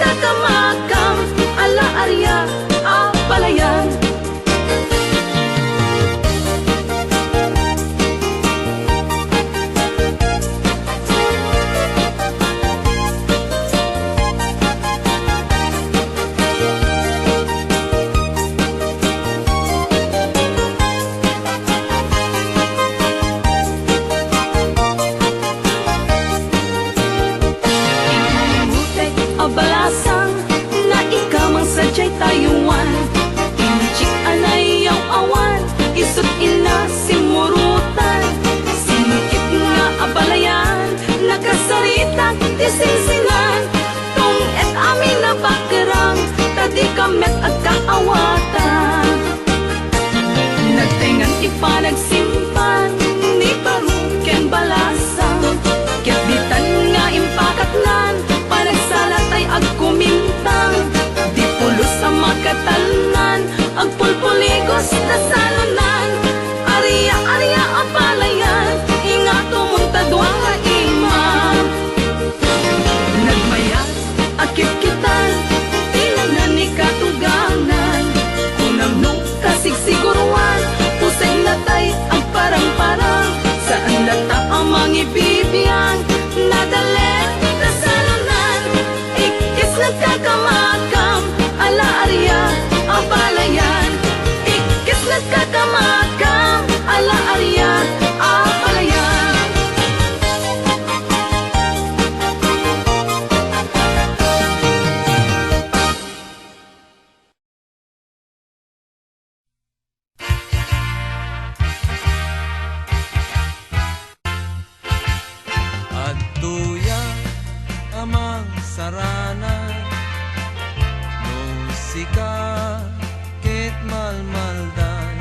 nagkakamakam, ala arya, apalayan. Abalasang na ikamang sadyay tayuan, inchik anay ang awan, isut ina simurutan, sinikip nga abalayan, nakasaritang disingsingan, tong et amin na bakirang, tadi kamet at kaawatan. Nagtingan ipanagsimpan, ni paruken balasang, kibitan nga impakatlan, panagsalatay agkumintang, di pulos sa makatalan, agpulpuligos na salunan, ariya-ariya ang palayan, inga tumuntadwa nga imam. Nagmayas, akit-kitan, tinanan ni katuganan, kunamno kasigsiguruan, pusay natay ang parang-parang, saan lata ang mga ibibiyang, nadalet na salunan, ikis nagkakamakam, ala arya, apalayan, ikis nagkakamakam, ala arya, apalayan. At tuya amang sarana, musika ket malmaldan,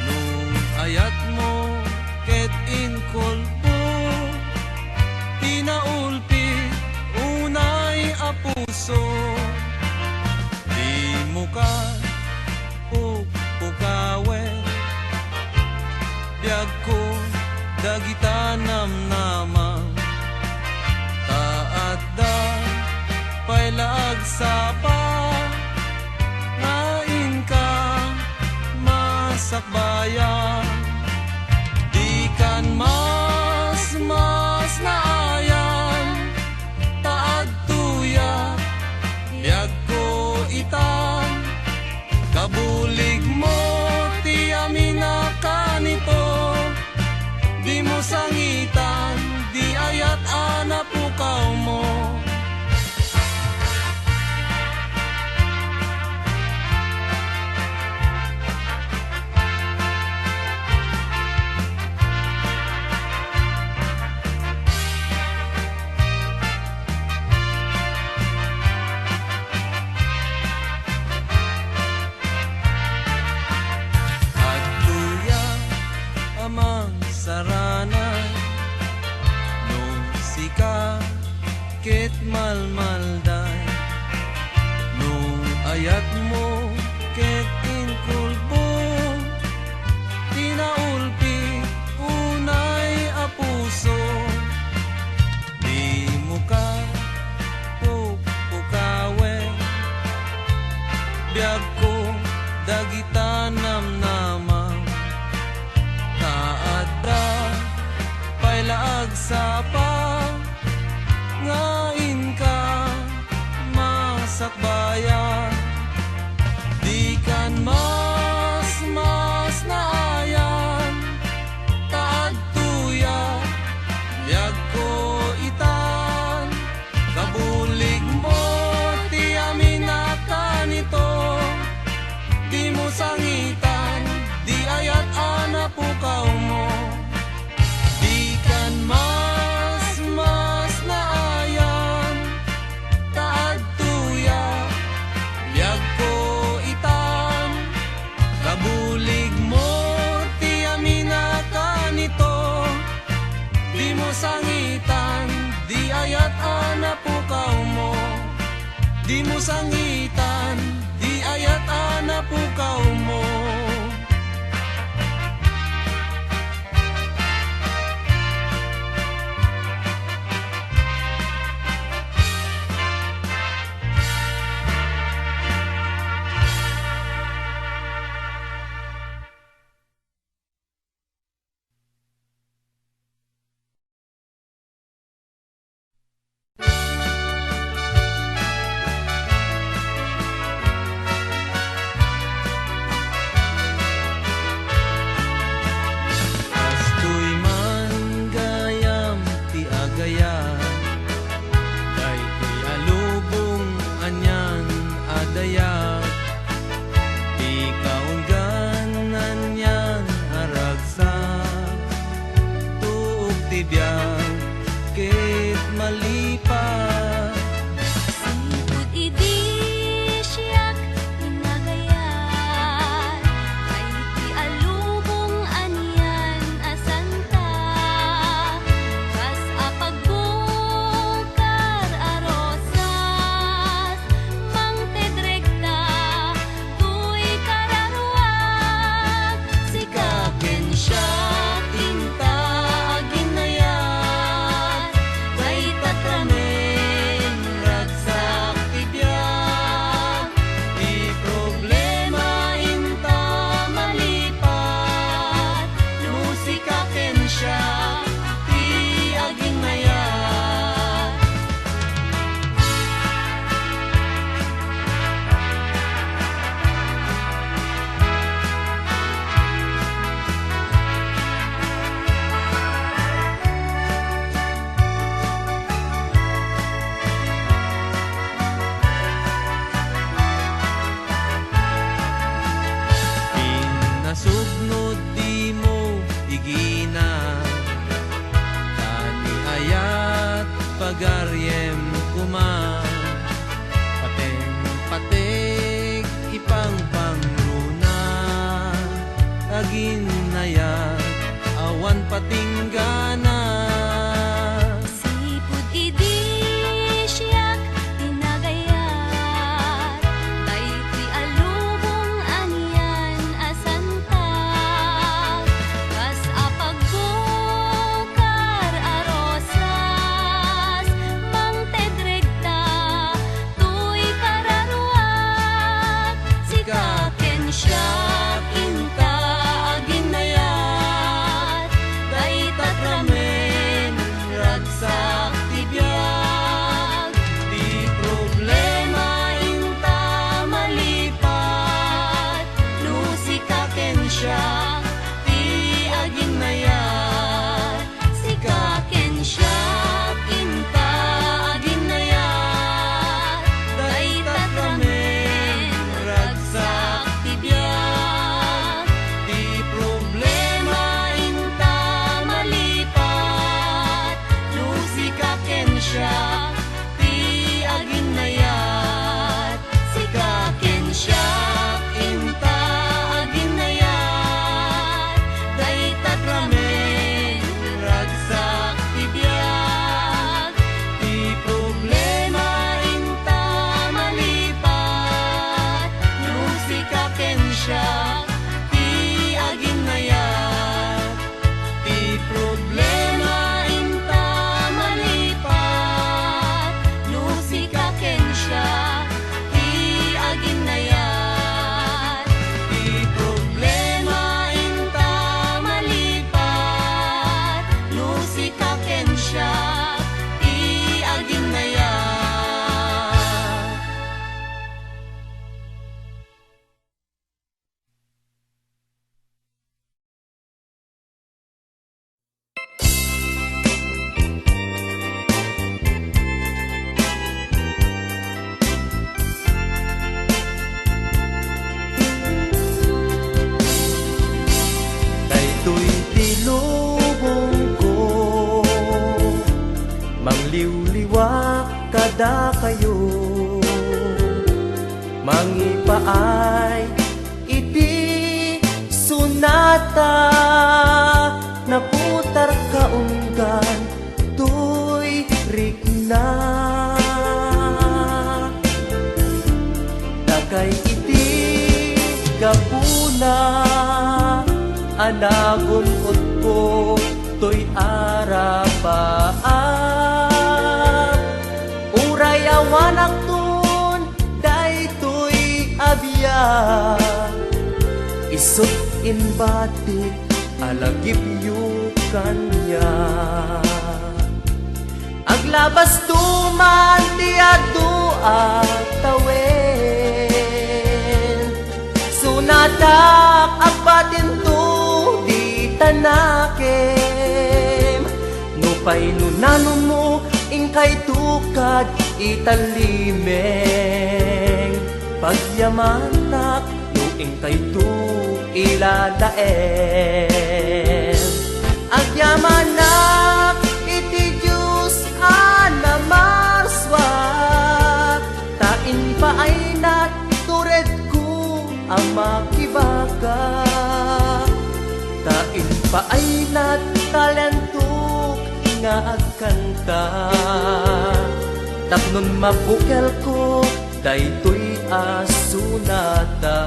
nung ayat mo ket inkolpo, tinaulpi unay a puso, di mo ka pukpukawen, biyag ko dagita namnamang, taat da pailag sapa, ngain ka masakbayan, di kan mas naayan, taad tuya biyag ko itan, kabulig mo ti amina kanito, di mo sangitan, di ayat anapukaw mo. At tuya amang sarana, nung sika ket malmalday, nung ayat mo ket inkulbo, tinaulpi unay a puso, di mo ka pukpukawen, biyag ko dagita namnamang, taadda pailaag sapa, ngain ka masakbayan, di kan mas naayan, taad tuya biyag ko itan, kabulig mo ti amina kanito, di mo sangitan, di ayat anapukaw mo, di kan mas naayan, taad tuya biyag ko itan, kabulig mo ti amina kanito, di mo sangitan, di ayat anapukaw mo, di mo sangitan, di ayat anapukaw mo. kayo mangipaay iti sunata naputar kaunggan tuy rikna dakay iti gapuna anagon ko tuy arapaan uray awanak tun daytoy abiyag isut in batik alagip yu kanya aglabas tuman di adu at tawen sunatak agbatin tu di tanakem nupay nunanong mo ingkay tukad italimeng pagyamanak no ingkay tu ilalaen agyamanak iti Diyos anamarswat tain pa ay natured ko ang makibaga tain pa ay natalentuk nga agkanta tapnon mabukel ko daytoy asunata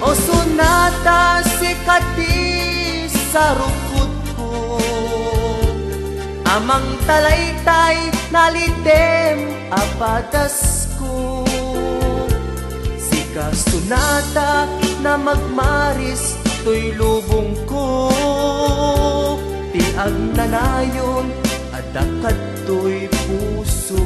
o sunata sikati sa rukod ko amang talaytay nalidem apadas ko sika sunata na magmaris to'y lubong ko ti agnanayon adakad to'y puso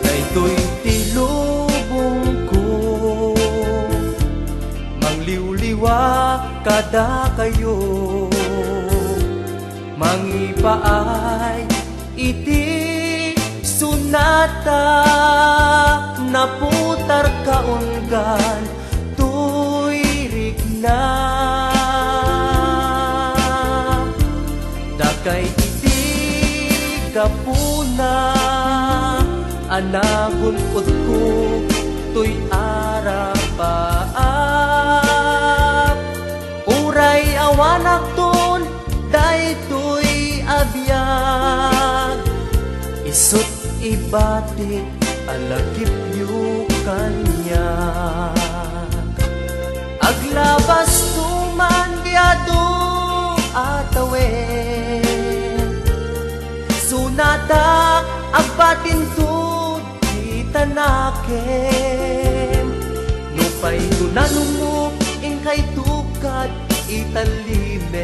daytoy tilubong ko mangliwliwa kada kayo mangipaay iti sunata naputar kaunggan tuy rikna dakay iti kapuna anagon ko tuy arapaap uray awanak tun daytoy abiyag isut ibatik alagip yu kanya aglabas tuman diadu atawen sunatak agbatin tu tanakem nupay tunanong mo ingkay tukad italimeng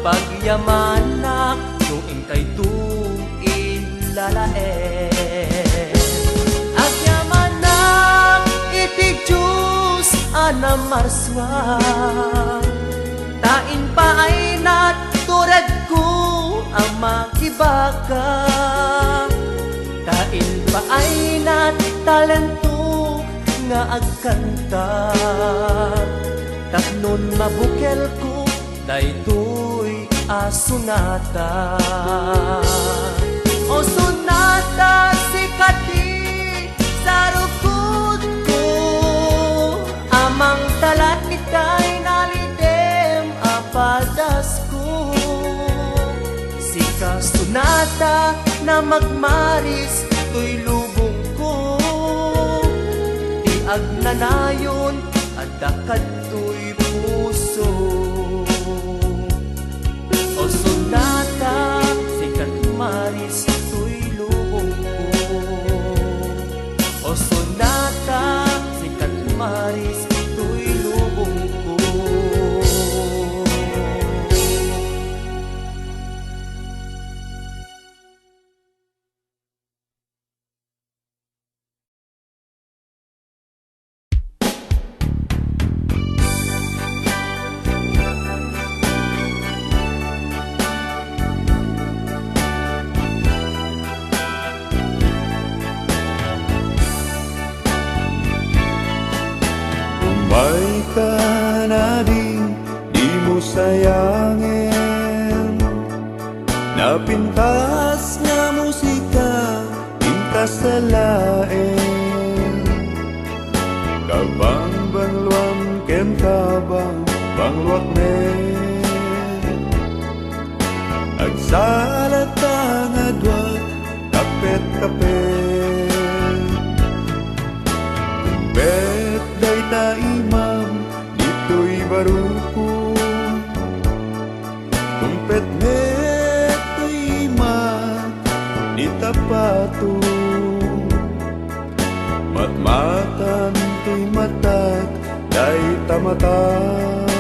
pagyamanak no ingkay tu ilalaen agyamanak iti Diyos anamarswa tain pa ay natured ko ang makibaga tain pa ay natalentuk nga agkanta tapnon mabukel ko daytoy asunata o sunata sikati sa rukod ko amang talat itay nalidem apadas ko sika sunata na magmaris to'y lubong ko ti agnanayon adakad to'y puso o sunata sikat maris to'y lubong ko o sunata sikat maris May ka na di mo sayangin. Napintas nga musika, pintas sa lain. Kabang banluan ken kabang bangluak nen. Agsalata nga duat, kapet-kapet. Kumpet day ta imam, dito'y baruko. Kumpet met to'y imam, di tapato. Matmatan to'y matat, day tamatan.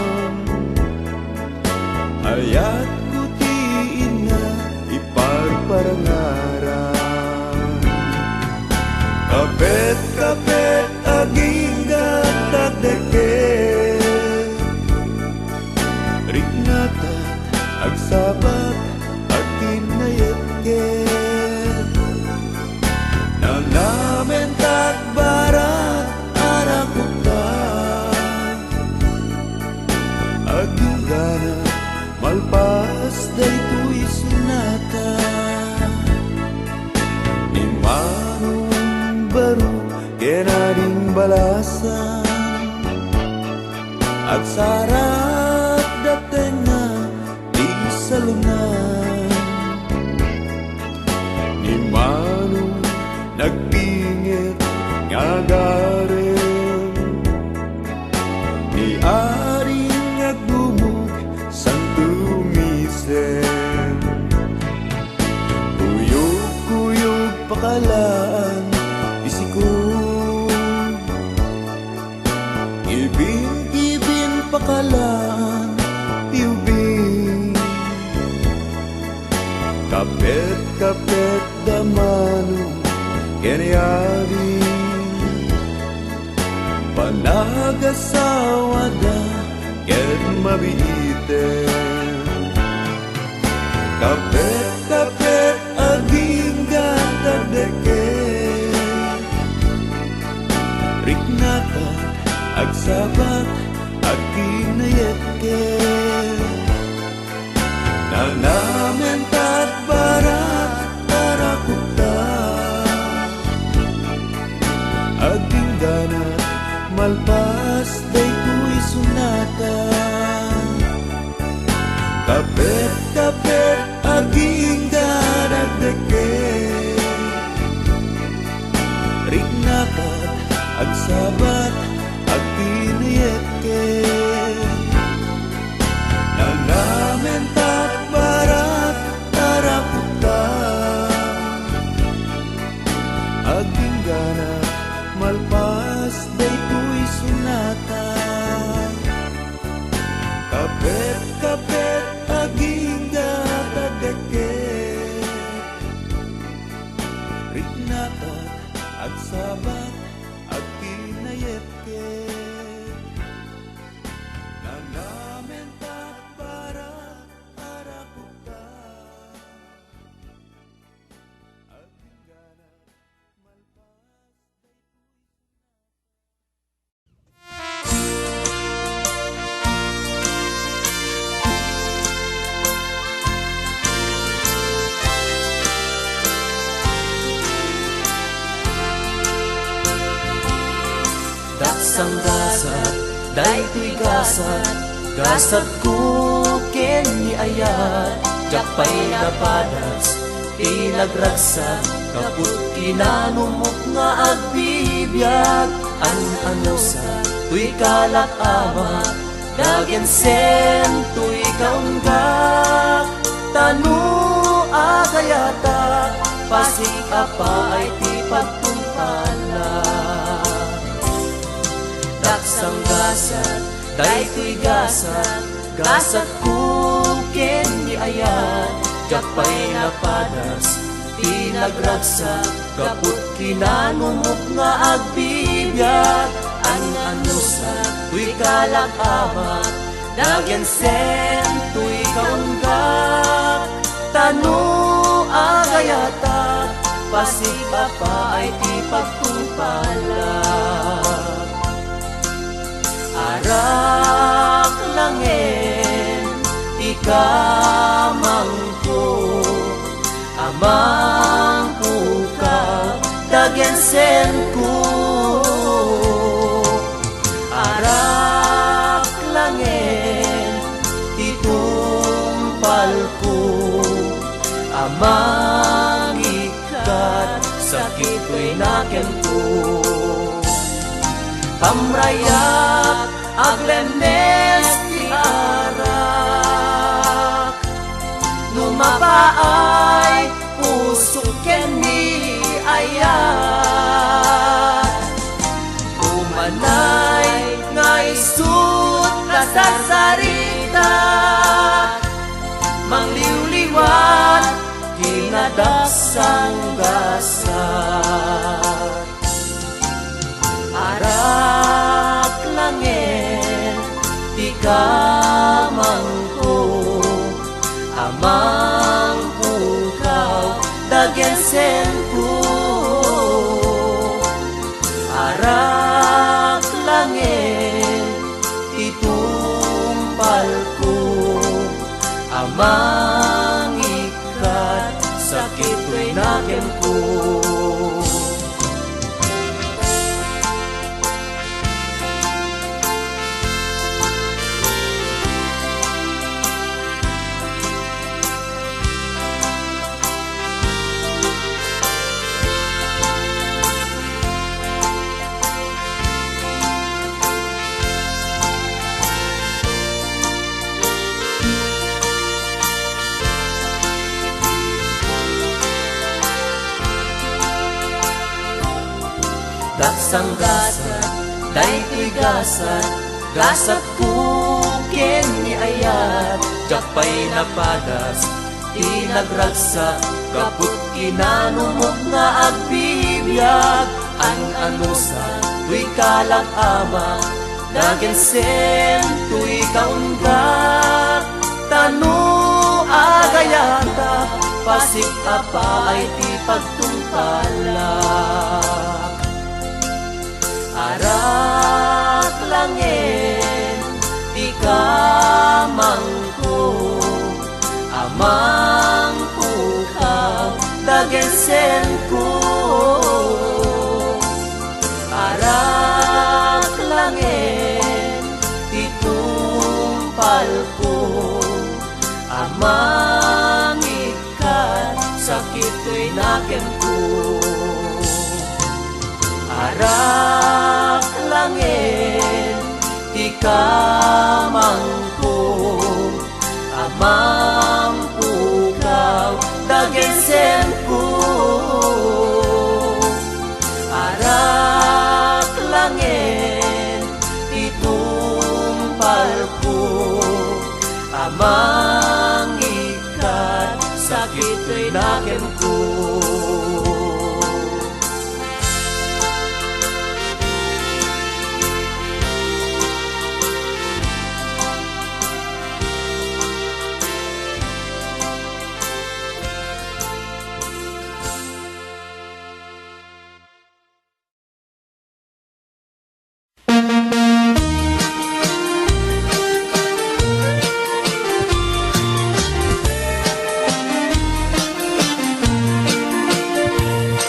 Ayat kutiin nga, iparparangaran. Kapet-kapet aging gatagdeket. Riknatat agsabat agin nayetket. Nanamen tagbarat arakutan. Aging gana malpas daytoy sunata. Ni manong baro kenaring balasan. At sarat daten na di salunan. Ni manong nagpingit nga garen. Ni aring nagdumog sang tumisen. Kuyog-kuyog pakalaan isiko. Ibin-ibin pakalaan piubing. Kapet-kapet damano kenyari. Panagasawa da ken mabiiten. Kapet-kapet aging gatagdeket. Riknata agsabat aging nayetket. Nanamen tatbarat arakutan. Aging ganat malpas daytoy sunata. Kapet-kapet aging gatagdeket. Riknakat agsabat aging nayetket. Nanamen tatbarat arakutan. Aging ganat malpas daytoy sunata. Kapet-kapet aging gatagdeket. Riknatat agsabat aging nayetket. Nanamen tatbarat arakutan. Aging ganat malpas Daksang gasat, daytoy gasat. Gasat ko ken ni ayat. Jakpay napadas, tinagragsak. Kaput kinanumok nga agbibiyag. Ano sa tuy kalat amak. Dagen sen tuy kaunggak. Tanu agayata, pasig apa ay ti pagtumpala. Daksang gasat, daytoy gasat. Gasat ko ken ni ayat. Jakpay napadas, tinagragsak. Kaput kinanumok nga agbibiyag. Ano sa tuy kalat amak. Dagen sen tuy kaunggak. Tanu agayata, pasig apa ay ti pagtumpala. kamangko amang pukaw dagensen ko arak langin itumpal ko amang ikat sakit ko'y naken ko pamrayat aglenes ti arak lumapaay pusok ken ni ayat umanay nga isut kasasarita mangliwliwan kinadasang gasat arak langin di kamangko amang pukaw dagensen ko arak langin itumpal ko amang ikat sakit ko'y naken ko Daksang gasat, daytoy gasat gasat kuken ni ayat jakpay napadas tinagragsak kaput kinanumog nga agbibiyag an anusa tuy kalak ama dagensen tuy kaunggak tanu agayata pasik apa ay ti pagtungkalak arak langin di kamangko amang pukaw dagensen ko arak langin itumpal ko amang ikat sakit ko'y naken ko arak langin di kamangko amang pukaw dagensen ko arak langin itumpal ko amang ikat sakit ko'y naken ko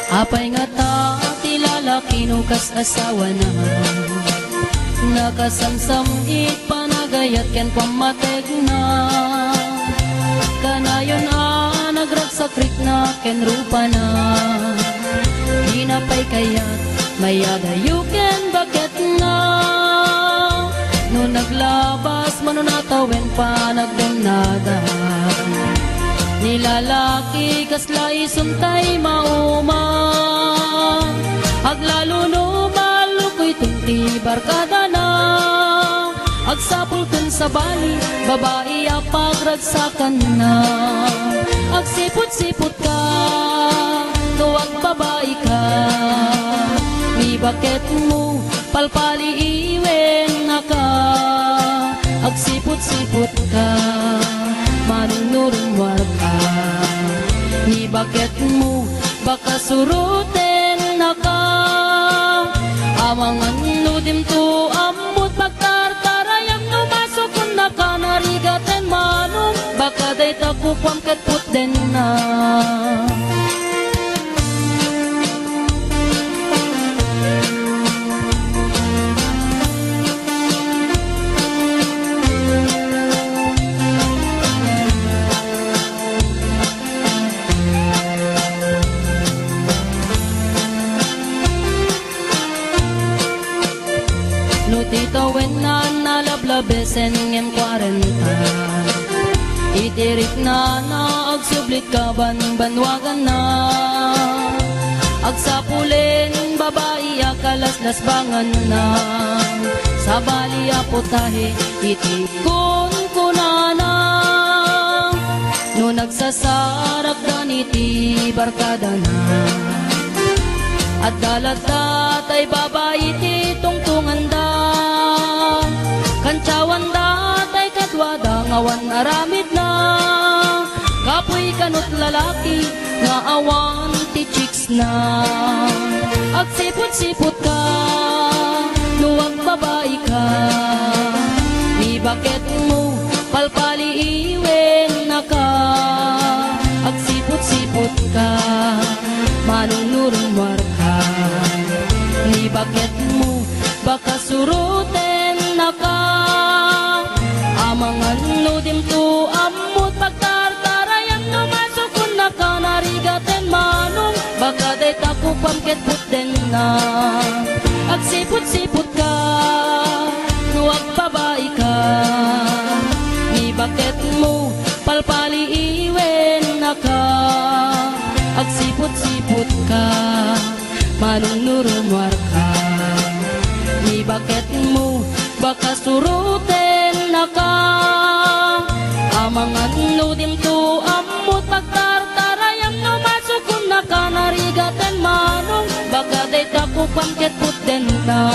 Apay nga ta, tilalaki no kas asawa na nakasamsam ipanagayat ken pamatek na kanayon nagragsakrik na ken rupa na hinapay kayat mayadayo ken bakit na no naglabas manunatawen pa nagdunada nilalaki kaslay suntay mauma aglalo no malukoy tunti barkada na agsapulkan sa bali babae apagragsakan na agsipot-sipot ka tuwag babae ka mi bakit mo palpali iwen na ka agsipot-sipot ka manunurong warka ni bakit mo baka suruten na ka amangan nudim to ambut pagtartarayang numasok na ka narigaten manong kwam ket put den na. No tito wen na nalablabesen ngem 40. Itirik na agsublit ka banwagan na. Agsapulin babae akalaslas bangan na. Sa baliya putahe itikon ko na. No nagsasarak daniti barkada na. At dalat ay babae ti tungtungan da. Kantsawan da tay kadwada ngawan aramid na. Kapoy kanot lalaki nga awan ti chicks na. Agsipot-sipot ka nuwag babae ka. Ni bakit mo palpali iwen na ka. Agsipot-sipot ka manunurumar ka. Ni bakit mo baka suruten na ka. Amangan no dim to amot pagtartarayan no masukun na ka. Narigaten manong baka day takupam ket puten na. Agsipot-sipot ka nuwag babae ka. Ni bakit mo palpali iwen na ka. Agsipot-sipot ka manunurumar ka. Ni bakit mo baka suruten na ka. Amangan no dim to amot pagtartarayam no masukun na ka. Narigaten manong baka day takupam ket puten na.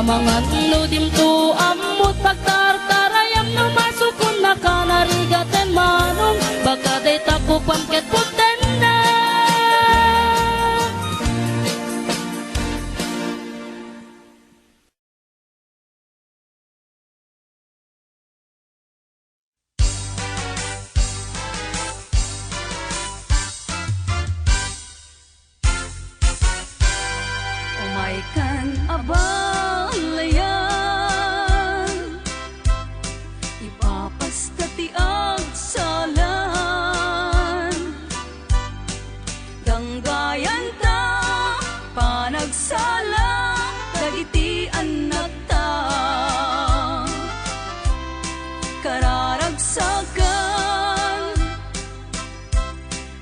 Amangan no dim to amot pagtartarayam no masukun na ka. Narigaten manong baka day takupam ket puten na. Umaykan abalayan, ipapasta ti agsalan. Ganggayan ta panagsala dagiti anak ta. Kararagsakan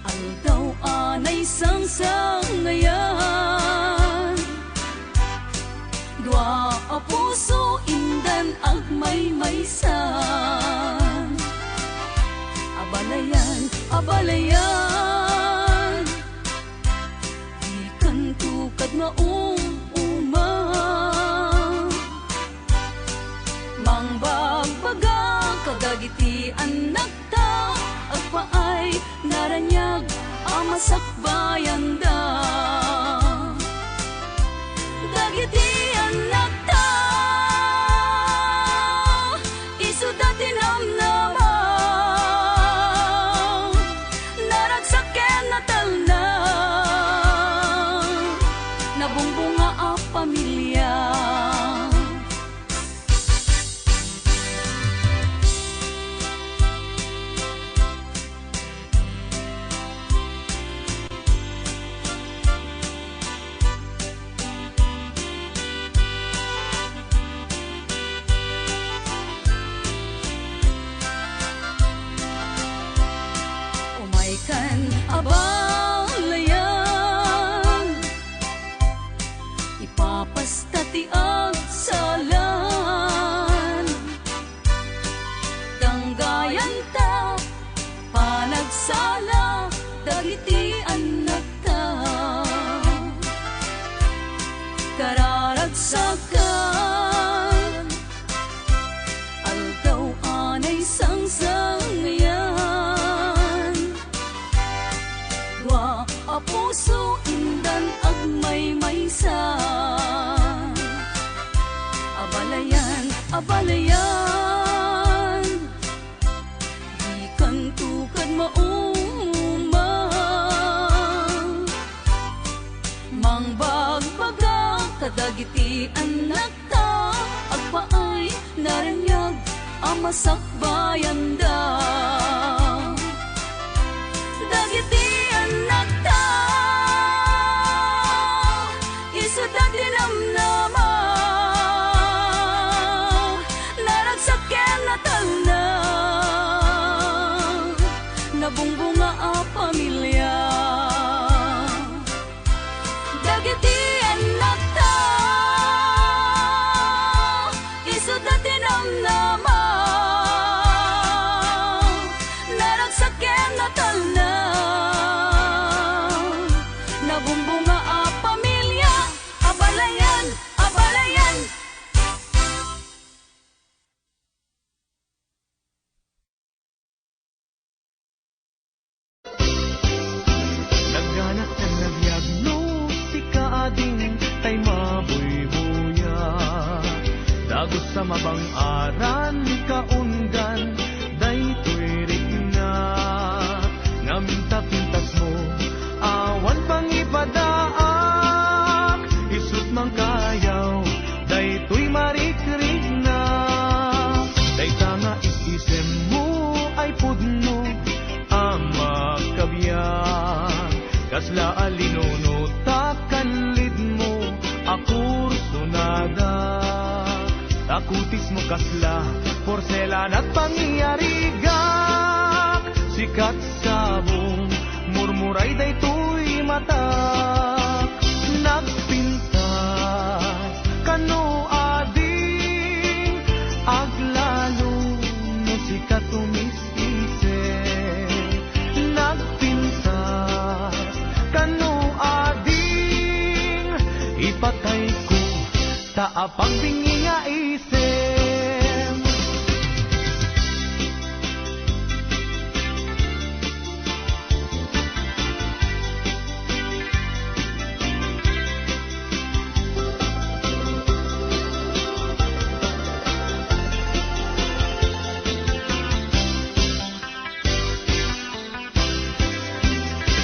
aldaw anay sangsangayan. Dua a puso indan agmaymaysan. Abalayan, abalayan, ikan tukad maumuma. Mangbagbaga kadagiti anak ta. Agpaay naranyag amasakbayan da. Dagiti anak ta isu dati namnama. Naragsaken natal na nabungbunga a pamilya. Umaykan abalayan, ipapasta ti agsalan. Danggayan ta panagsala dagiti anak ta. Kararagsakan aldaw anay sangsangayan. Dua a puso indan agmaymaysan. Abalayan, abalayan, ikan Kadagiti anak ta agpaay naranyag ang masakbayan da. Dagiti anak ta isu dati namnama naragsaken na talna nabungbunga a pamilya. Dagiti anak ta isu dati namnama naragsaken na talna nabumbunga a pamilya. Abalayan, abalayan. Naghanap ng nagyagno si kaading tay mabuybuya. Dagos sa mabang aran kaundan day tuwirig na. Ngaminta-pintas mo awan pang ipadaak. Isut mang kayaw day tuy marikrig na. Day tanga isisem mo ay pudno ama kabiyan. Kasla alinuno takanlid mo akur sunada. Takutis mo kasla porselan at pangyarigak. Sikat sabong murmuray day tuy matak. Nagpintas kano ading aglalo no sikat umisise. Nagpintas kano ading ipatay ko taapang bingi nga isem.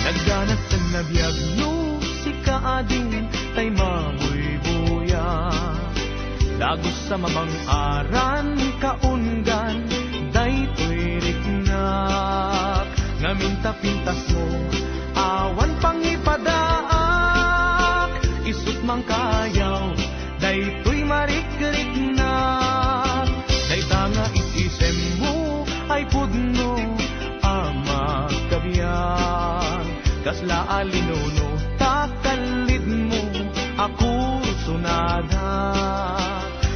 Nagganap sa nabiyagno si kaading tay mabuybuya. Dagos sa mamang aran kaungan day tuwirig nak. Ngaminta-pintas mo awan pang ipadaak. Isut mang kayaw day tuy marikrik nak. Day tanga isisem mo ay pudno ama kabiyan. Kasla alinuno takalid mo ako sunada.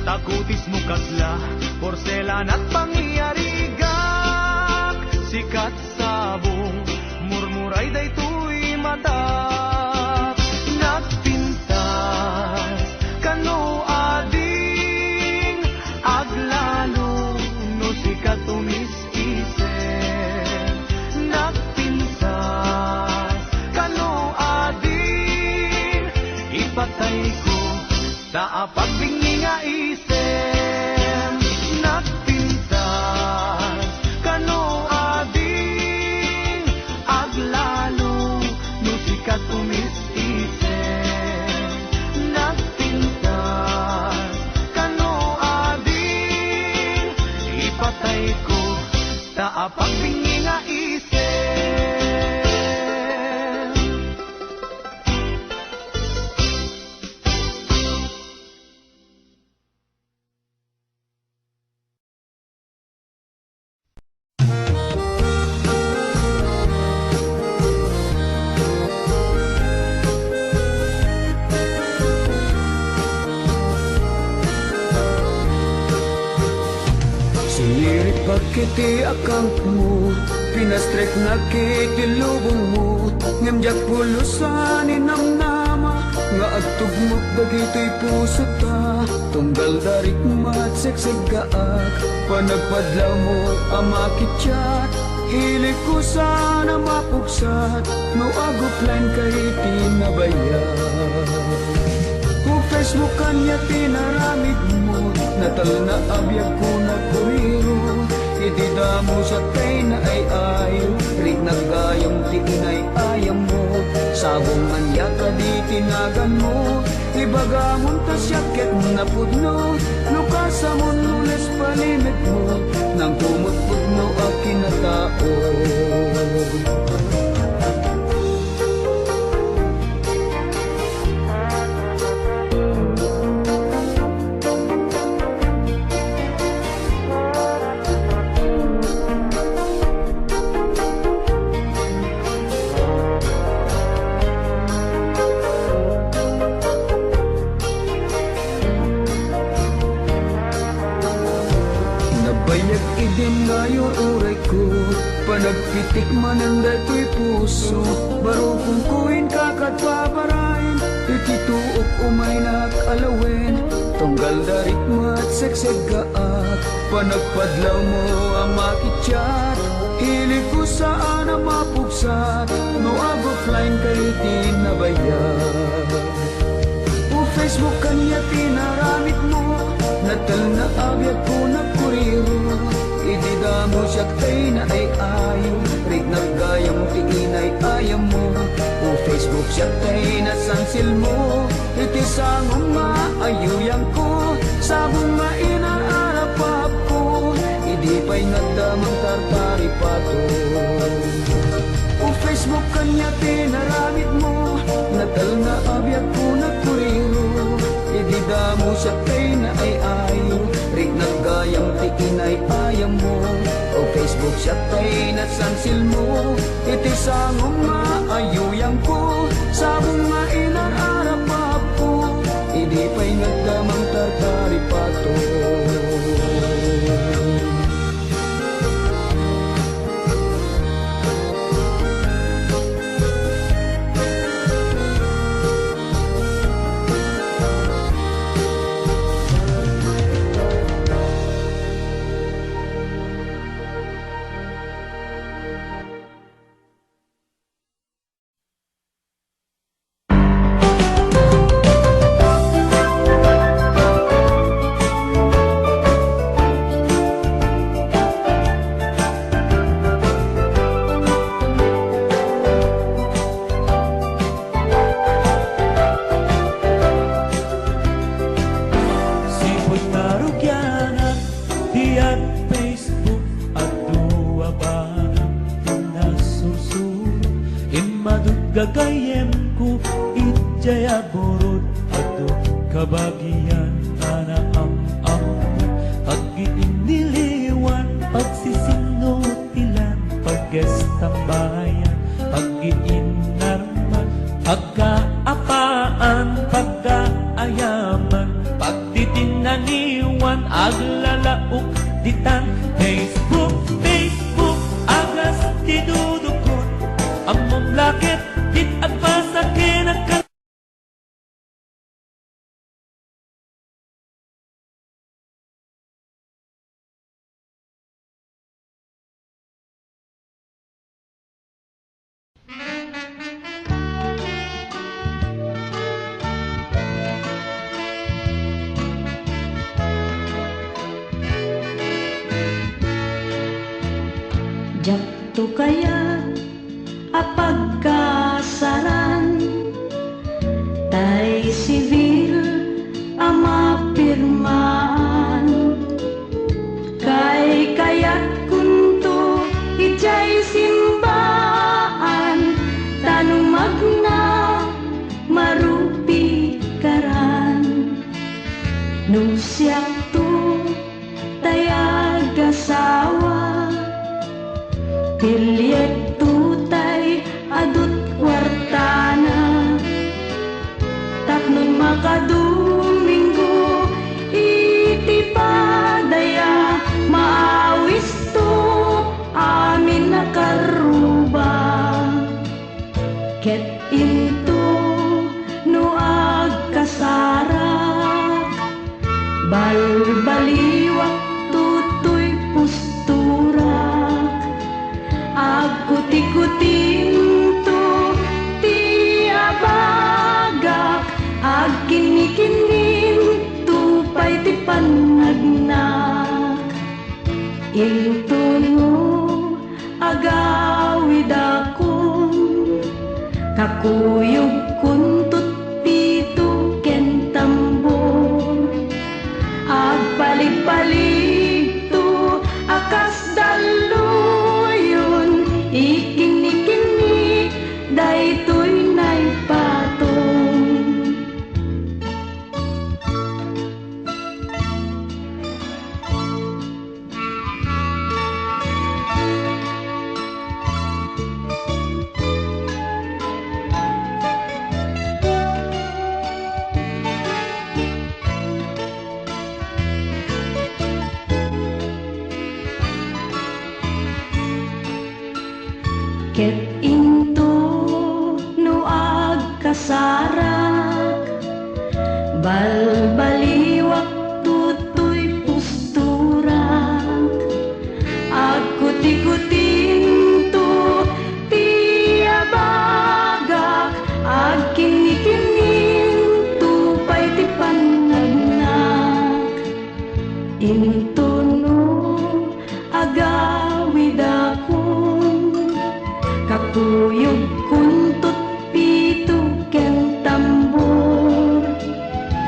Takutis mo kasla porselan at pangyarigak. Sikat sabong murmuray day tuy matak. Nagpintas kano ading aglalo no sikat umis-isip. Nagpintas kano ading ipatay ko sa pagbingi nga isem. Nagpintas kano ading aglalo no sikat umis-isem. Nagpintas kano ading ipatay ko sa pagbingi nga isem. Sinirit pagkiti akang mo, pinastrek na kiti lubong mo. Ngamjak pulusan inamnama, nga agtugmok dagito'y puso ta. Tunggal darik matseksig gaak, panagpadlaw mo amakitsyat. Hilig ko sana mapugsat, mauaguplan kay tinabayan. Kung Facebook kanya tinaramid mo, natal na abiyag ko na kuriro. Itidamo sa tay na ay ayo, rig nagayong ti inay ayam mo. Sabong anya ka di tinagan mo, ibagamon ta siyakit na pudno, lukasa mo lunes palimit mo, nang kumot pudno a kinatao. Nabayag idin ngayon uray ko, panagpitik man ang dato'y puso, baro kung kuin kakatpaparain, itituok umay nakalawin, tunggal darik mat seksagaat, panagpadlaw mo ang makitsyat, hilig ko saan ang mapugsat, no offline kay di nabayag. O Facebook kanya tinaramit mo, natal na abyat ko na kuriro, ididamo siyak tay na ay ayaw, rig naggayam tiin ay ayam mo. O Facebook siyak tay na sansil mo, itisangong maayuyang ko, sabong mainararapap ko, idi pa'y nagdamang tartari pato. O Facebook kanya tinaramit mo, natal na abyat ko na kuriro, ididamo siya kay na ay ayaw, rig naggayang tiin ay ayam mo. O Facebook siya kay na sansil mo, itisangong maayuyang ko, sabong mainararapap ko, idi pa'y nagdamang tartari pato. Gagayem ko itjaya borod ato kabagian ana am pag-iiniliwan pagsisinutilan paggestambayan pag-iinarman pagkaapaan pagkaayaman pagtitinaniwan aglalaok ditan Facebook agas tidudukot among lakit dit at pasakin ang Jakto kaya apagkasaran, tay sivil amapirmaan, kay kaya't kunto ijay simbaan, tanong magna marupi karan, nung siyak to tayag-asawa, pilyet tutay adut kwartana, tapnon makadominggo iti padaya, maawis to amin nakaruba, ket into no agkasarak, balbaliwak tutoy pusturak, agkuti-kutinto ti abagak, agkini-kinin tupay ti panagnak, ilto no agawid akong kakuyog kuntut pito ken tambor agpalig-palig to akas daluyon ikini-kini daytoy nay patong. Ket into no agkasarak balbaliwak tutoy pusturak agkuti-kutin to tiabagak agkini-kinin tupay ti panagnak into no agawid akong kakuyog kuntut pito ken tambor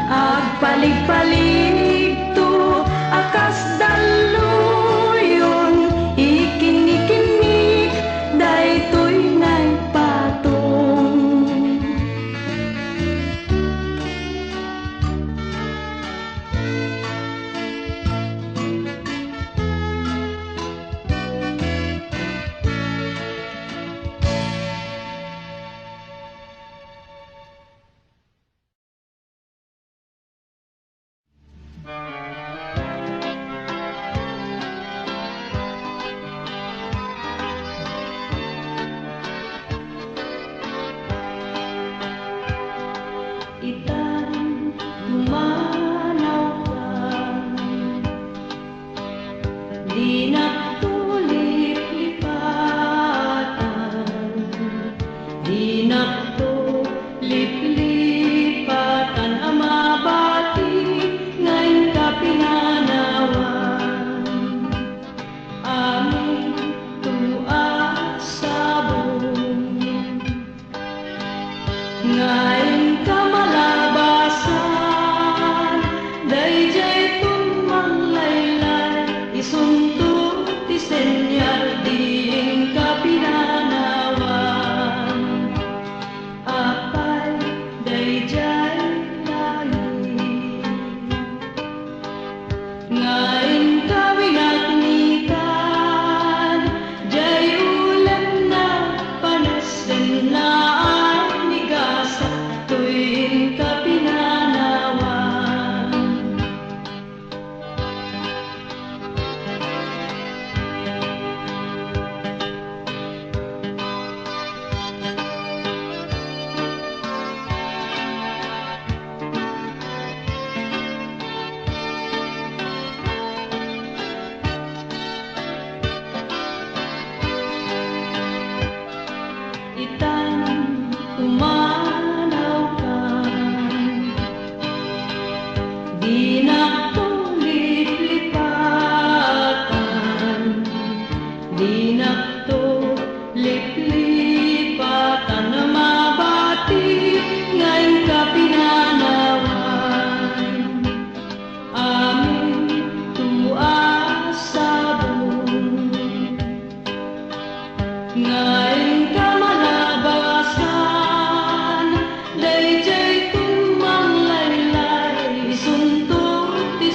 agpalig-palig to akas daluyon ikini-kini daytoy nay patong. Itan umanaw ka, di na tulip-lipatan, di na tulip-lipatan ang mabati ngayon ka pinanawan. Amin tuas sabon ngayon ka malabasan, dayjay tumanglaylay, isunto ti senyal diin ka pinanawan. Apay dayjay lalim, ngayon ka winatnikan, jay ulan na panasen na tuwing ka pinanawan. Itan umanaw ka, di na tulip-lipatan, di na tulip-lipatan na mabati ngayon ka pinanawan. Amin tuas sabon ngayon ka malabasan, dayjay tumanglaylay, isunto ti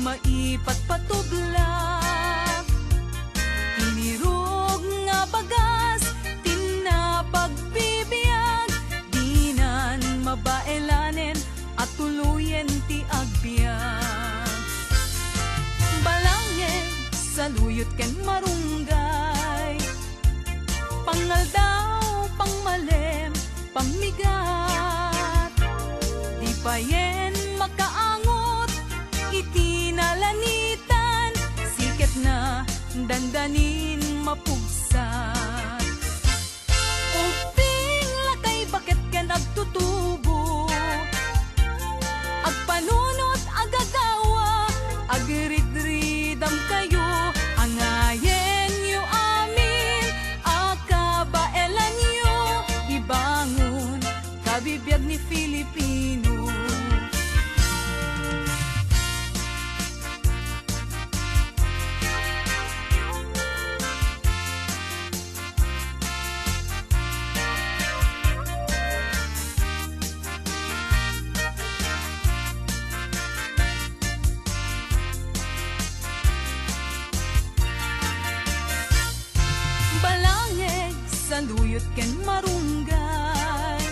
maipatpatublak. Tinirog nga bagas, tinapagpibiyag, dinan mabaelanen at tuluyen ti agbyag. Balangin sa luyot ken marunggay, pangal daw pangmalem pamigat. Di payen makaangot itinalanitan, siket na dandanin mapugsat. Uping lakay bakit ken agtutubo, agpanunot agagawa, agridridam kayo, angayen yu amin, akabaelan yu, ibangon kabibiyag ni Filipino. Balangeg sa luyot ken marunggay,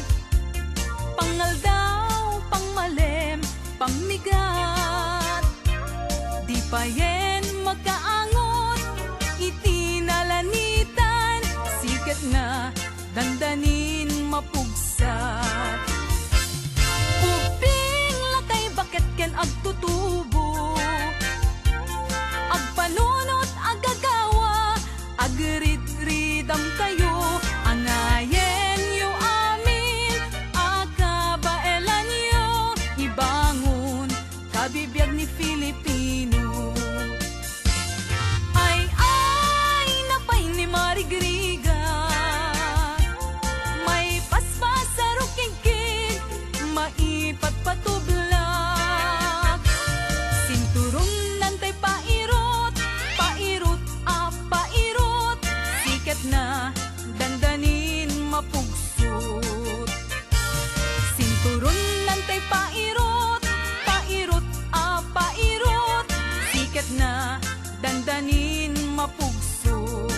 pangal daw pangmalem pamigat. Di payen magkaangot itinalanitan, siket na dandanin mapugsat. Uping lakay bakit ken agtutubo, agpanunot agagawa, agrid-ridam kayo, angayen yu amin, akabaelan yu, ibangon kabibiyag ni Filipino. Ay napay ni marigriga, may paspas sa rukigkig, maipatpatublak. Sinturong nantay pairot, pairot pairot, siket na dandanin mapugsot. Sinturon nantay pairot, pairot pairot, siket na dandanin mapugsot.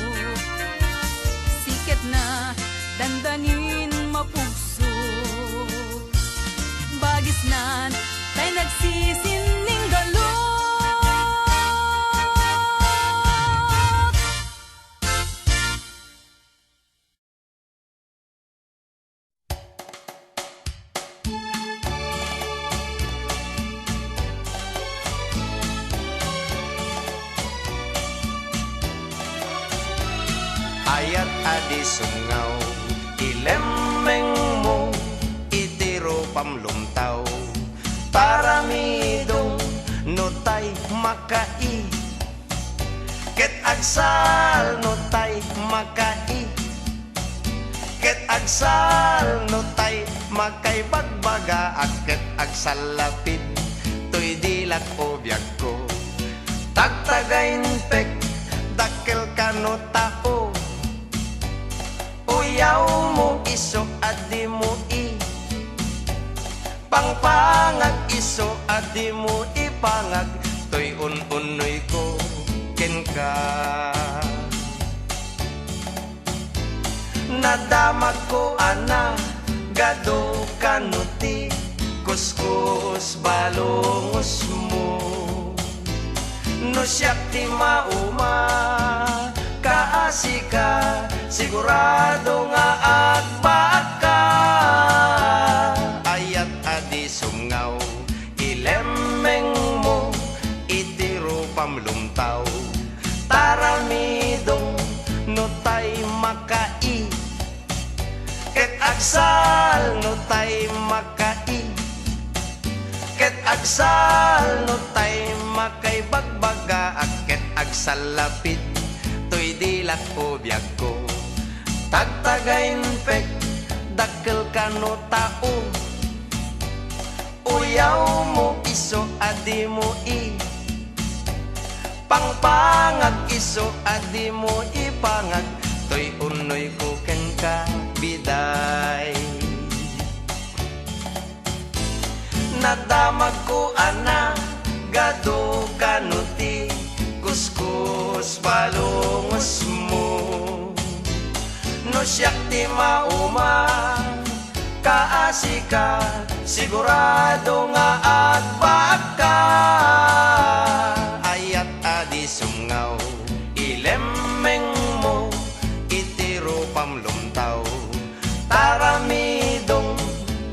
Siket na dandanin mapugsot. Bagis nan tay nagsisining galot. Ayat adi sungaw, ilemeng mo, itiro pamlumtaw. Paramidong notay makai, ket agsal notay makai, ket agsal notay makay bagbaga, ket agsal lapid, tuy dilak o biyag ko. Tagtagain pek, dakkel kano tao, uyaw mo iso adi mo i, pangpangag iso adi mo ipangag, tuy un-unoy ko ken ka. Nadamag ko ana, gado kanuti, kuskus balongos mo. No siyak ti mauma, kaasika, sigurado nga agbaak ka. Ayat adi sumngaw, ilemeng mo, itiro pamlumtaw. Taramidong notay makai, ket agsal notay makai, ket agsal notay makay bagbaga, ket agsal lapid, tuy dilak o biyag ko. Tagtagain pek, dakkel kano tao, uyaw mo iso adi mo i, pangpangag iso adi mo ipangag, tuy unoy ko ken ka biday. Nadamag ko ana, gado kanuti kuskus balungos mo no siyak ti mauma kaasika sigurado nga agbaka ayat adi sumngaw ilemeng mo itiro pamlumtaw taramidong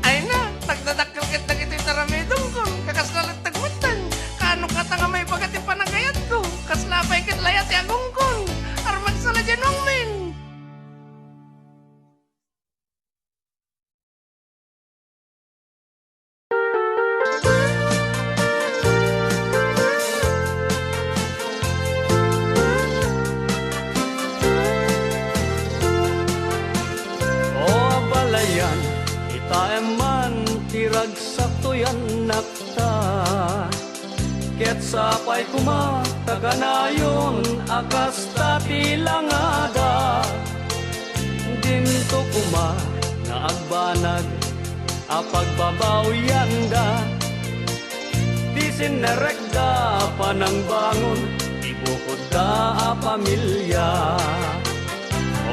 ay na nagdadakkel ket dagiti taramidong ko kakaslalat tagmutan kano kata nga may bagati panagayat ko kaslapay ket layat ti agungkon armag sala janong min. Tiragsak nakta ket sapay kuma taganayon akas tati langada dinto kuma nga agbanag apagbabawyan di sinerekda panangbangon ibukod da a pamilya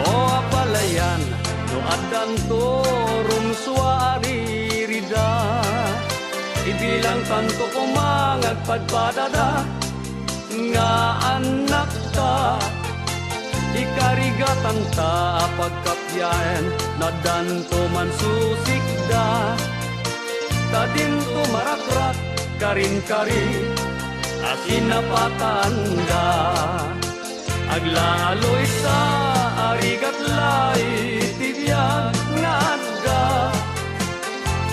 o apalayan no adanto rumsuari ibilang tanto ko mangagpadpadada nga anak ta ikarigatan ta pagkapyaen na danto man susikda tadinto marakrak karin-kari asin napatanda aglaloy sa arigat lay tibiyag nga adda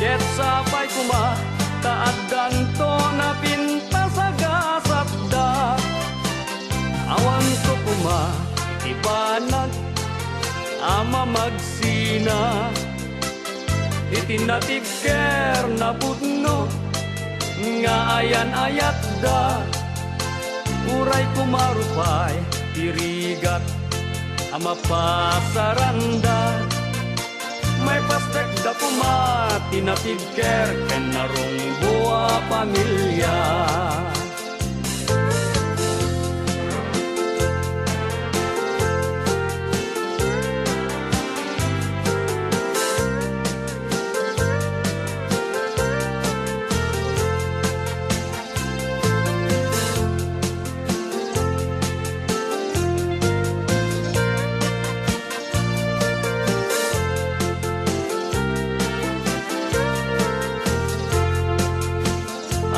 ket sapay kuma taaddan to na pinta sa gasapda awan to kuma itibanag ama magsina itinatibker na pudno nga ayan-ayat da uray kumarupay tirigat ama pasaranda may pastek da pumati na pigker ken narong buwa pamilya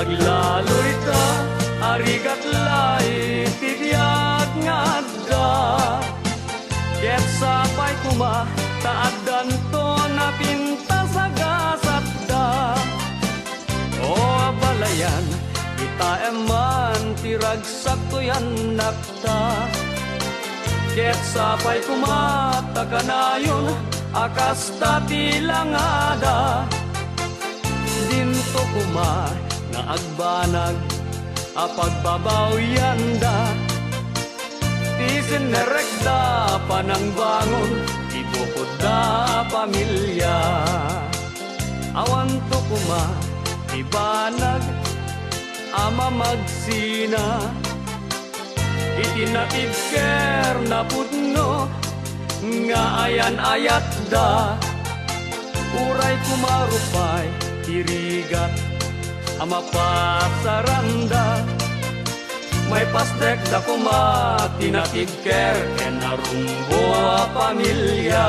aglaloy ta arigat lay tibiyag nga adda ket sapay kuma taaddan to na pinta sa gasapda o abalayan kita eman tiragsak to yan nakta ket sapay kuma takanayon akas tati langada dinto kuma nga agbanag apagbabawian da tisin nerekda panangbangon ibukod da pamilya awan to kuma ibanag ama magsina itinatibker na pudno nga ayan-ayat da uray kumarupay tirigat ama pasaranda may pastek da kuma tinatibker ken narumbo a pamilya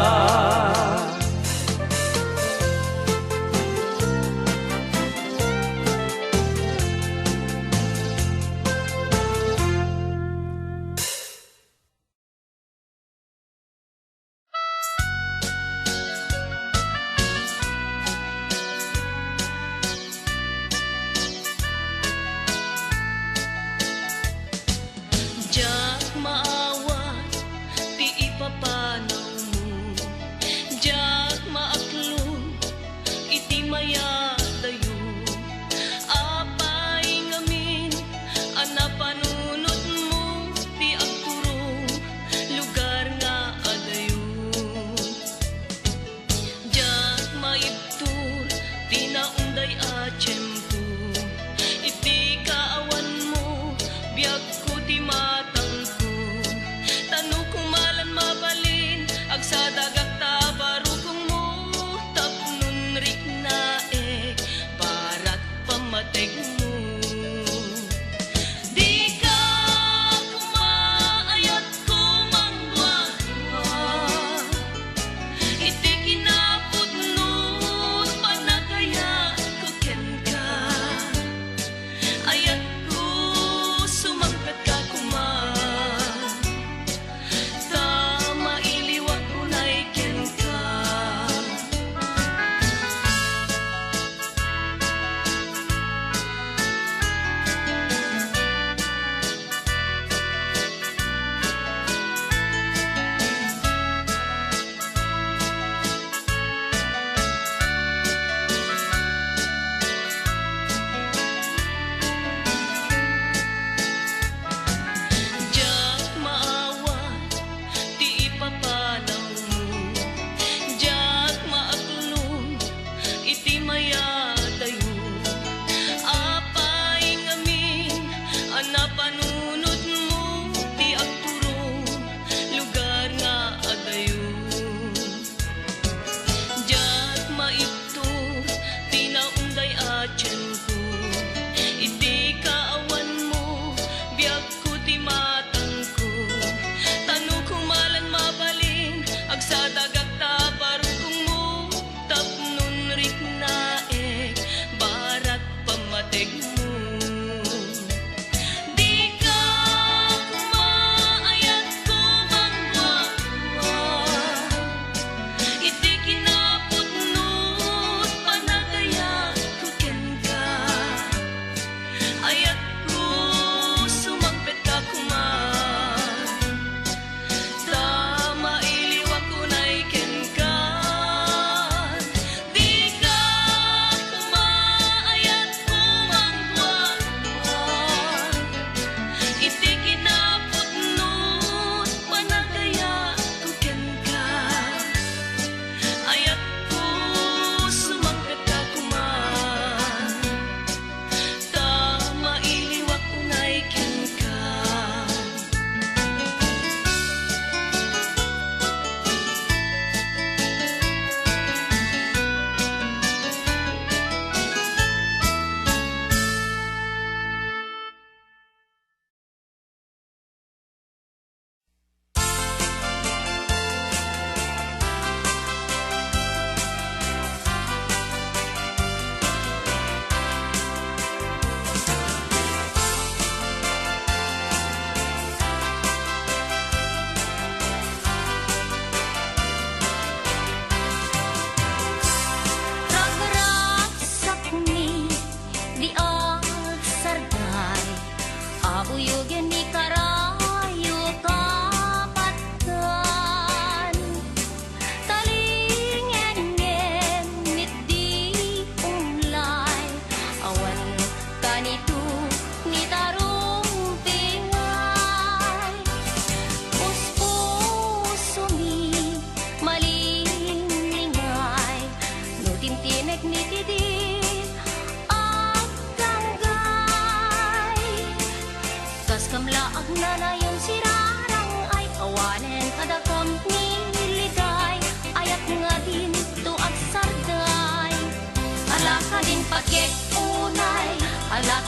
Diyak maawat, ti ipapanaw mo. Diyak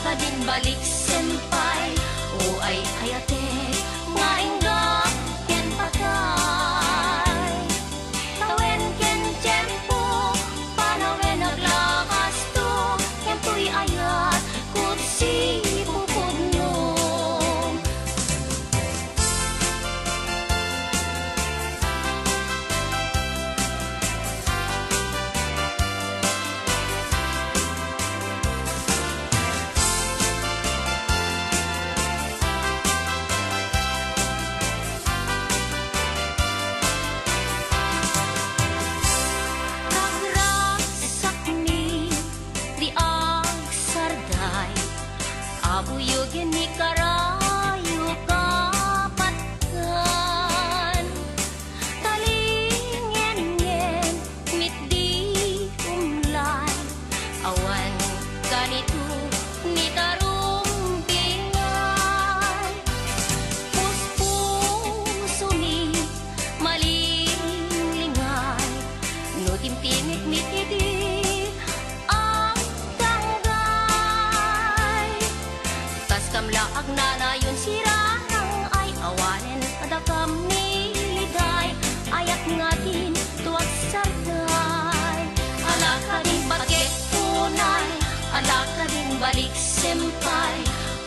ka din balik senpai o ay ayate nga ingga ken patay tawen ken tiempo panawen naglakas to ken tuy ayat kutsi pupudno Kagrasakni di ang sarday abuyogin ni karayo kapatkan talingen mitdi umlay awan ganito ni tarumpingan puspusuni malilingay no timtimit mitidi ang tanggay tas kamlaag nanayon sirang ay awanen kadakam ni ligay ayat ngatin tuwag sarday ala ka din bakit tunay ala ka din balik senpai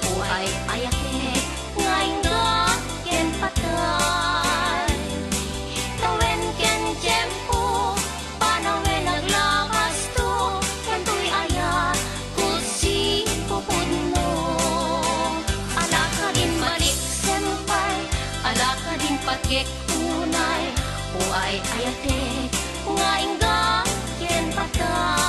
o ay ayate ngayon ken patay tawen ken tiempo panawen naglakas to ken tuy ayat kutsi pupudno ala ka din balik senpai ala ka din pakik tunay o ay ayate nga ingga ken patay